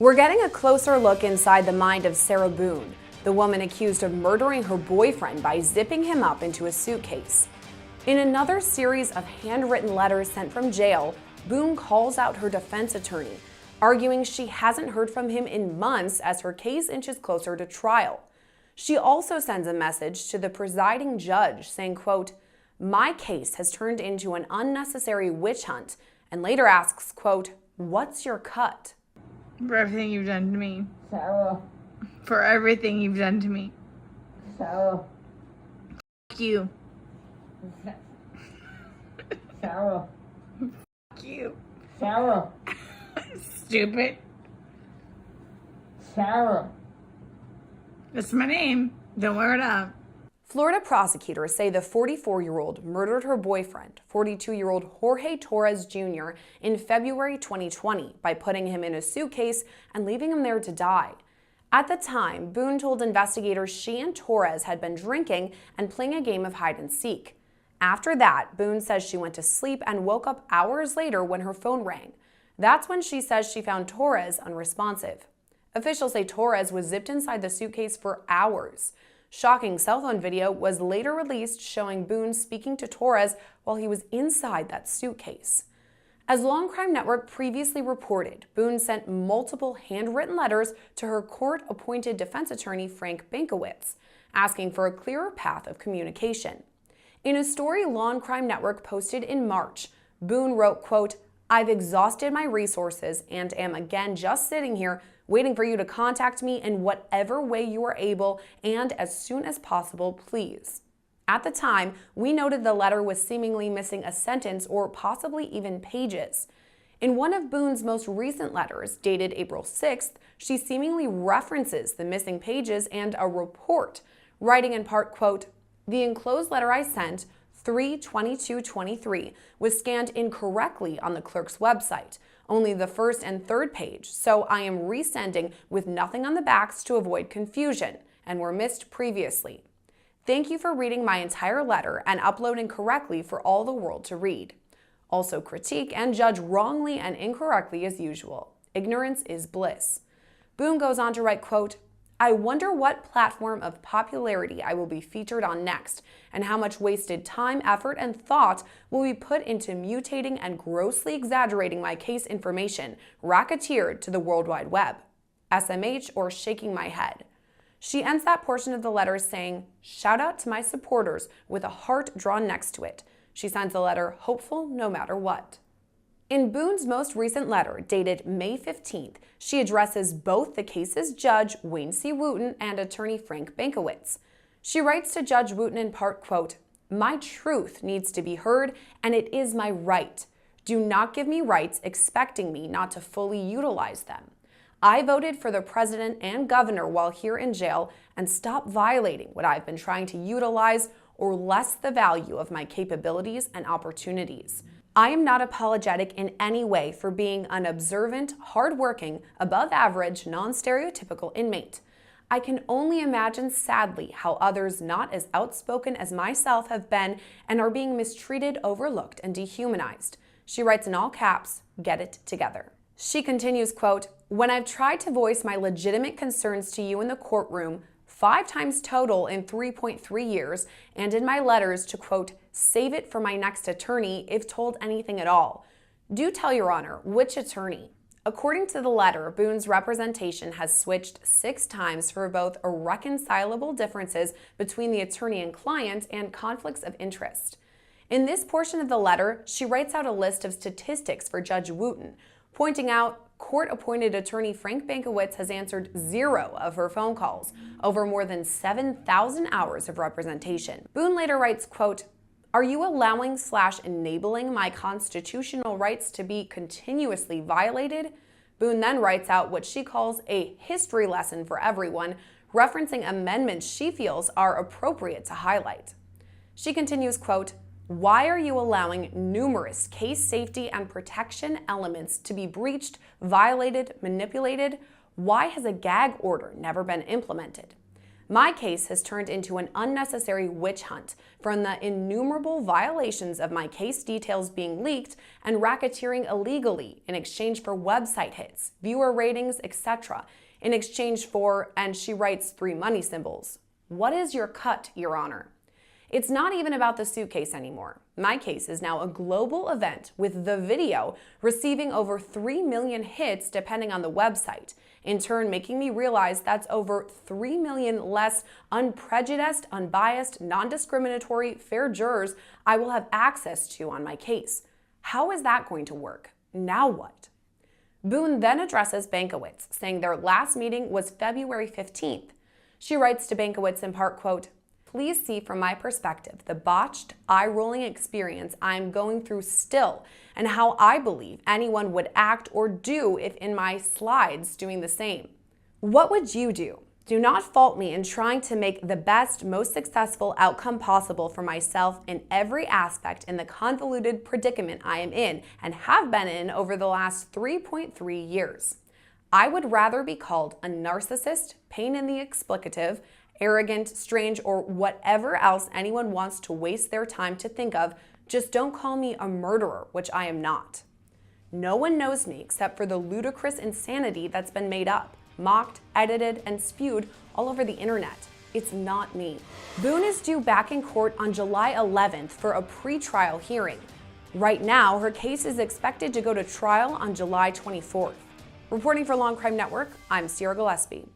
We're getting a closer look inside the mind of Sarah Boone, the woman accused of murdering her boyfriend by zipping him up into a suitcase. In another series of handwritten letters sent from jail, Boone calls out her defense attorney, arguing she hasn't heard from him in months as her case inches closer to trial. She also sends a message to the presiding judge saying, quote, "My case has turned into an unnecessary witch hunt," and later asks, quote, "What's your cut?" For everything you've done to me. Sarah. For everything you've done to me. Sarah. F you. Sarah. F you. Sarah. Stupid. Sarah. That's my name. Don't wear it up. Florida prosecutors say the 44-year-old murdered her boyfriend, 42-year-old Jorge Torres Jr., in February 2020 by putting him in a suitcase and leaving him there to die. At the time, Boone told investigators she and Torres had been drinking and playing a game of hide and seek. After that, Boone says she went to sleep and woke up hours later when her phone rang. That's when she says she found Torres unresponsive. Officials say Torres was zipped inside the suitcase for hours. Shocking cell phone video was later released showing Boone speaking to Torres while he was inside that suitcase. As Law&Crime Network previously reported, Boone sent multiple handwritten letters to her court-appointed defense attorney Frank Bankowitz, asking for a clearer path of communication. In a story Law&Crime Network posted in March, Boone wrote, quote, "I've exhausted my resources and am again just sitting here waiting for you to contact me in whatever way you are able and as soon as possible, please." At the time, we noted the letter was seemingly missing a sentence or possibly even pages. In one of Boone's most recent letters, dated April 6th, she seemingly references the missing pages and a report, writing in part, quote, "The enclosed letter I sent, 3/22/23, was scanned incorrectly on the clerk's website, only the first and third page, so I am resending with nothing on the backs to avoid confusion, and were missed previously. Thank you for reading my entire letter and uploading correctly for all the world to read. Also critique and judge wrongly and incorrectly as usual. Ignorance is bliss." Boone goes on to write, quote, "I wonder what platform of popularity I will be featured on next, and how much wasted time, effort, and thought will be put into mutating and grossly exaggerating my case information, racketeered to the World Wide Web. SMH or shaking my head." She ends that portion of the letter saying, "Shout out to my supporters," with a heart drawn next to it. She signs the letter, hopeful no matter what. In Boone's most recent letter, dated May 15th, she addresses both the case's judge, Wayne C. Wooten, and attorney Frank Bankowitz. She writes to Judge Wooten in part, quote, "My truth needs to be heard, and it is my right. Do not give me rights expecting me not to fully utilize them. I voted for the president and governor while here in jail, and stop violating what I've been trying to utilize or less the value of my capabilities and opportunities. I am not apologetic in any way for being an observant, hardworking, above-average, non-stereotypical inmate. I can only imagine sadly how others not as outspoken as myself have been and are being mistreated, overlooked, and dehumanized." She writes in all caps, "Get it together." She continues, quote, "When I've tried to voice my legitimate concerns to you in the courtroom, 5 times total in 3.3 years, and in my letters to, quote, save it for my next attorney if told anything at all. Do tell your honor, which attorney?" According to the letter, Boone's representation has switched 6 times for both irreconcilable differences between the attorney and client and conflicts of interest. In this portion of the letter, she writes out a list of statistics for Judge Wooten, pointing out court-appointed attorney Frank Bankowitz has answered 0 of her phone calls over more than 7,000 hours of representation. Boone later writes, quote, "Are you allowing/enabling my constitutional rights to be continuously violated?" Boone then writes out what she calls a history lesson for everyone, referencing amendments she feels are appropriate to highlight. She continues, quote, "Why are you allowing numerous case safety and protection elements to be breached, violated, manipulated? Why has a gag order never been implemented? My case has turned into an unnecessary witch hunt from the innumerable violations of my case details being leaked and racketeering illegally in exchange for website hits, viewer ratings, etc., in exchange for, and she writes 3 money symbols. What is your cut, Your Honor? It's not even about the suitcase anymore. My case is now a global event with the video receiving over 3 million hits depending on the website, in turn making me realize that's over 3 million less unprejudiced, unbiased, non-discriminatory, fair jurors I will have access to on my case. How is that going to work? Now what? Boone then addresses Bankowitz, saying their last meeting was February 15th. She writes to Bankowitz in part, quote, "Please see from my perspective the botched, eye-rolling experience I'm going through still and how I believe anyone would act or do if in my slides doing the same. What would you do? Do not fault me in trying to make the best, most successful outcome possible for myself in every aspect in the convoluted predicament I am in and have been in over the last 3.3 years. I would rather be called a narcissist, pain in the explicative, arrogant, strange, or whatever else anyone wants to waste their time to think of. Just don't call me a murderer, which I am not. No one knows me except for the ludicrous insanity that's been made up, mocked, edited, and spewed all over the internet. It's not me." Boone is due back in court on July 11th for a pretrial hearing. Right now, her case is expected to go to trial on July 24th. Reporting for Law&Crime Network, I'm Sierra Gillespie.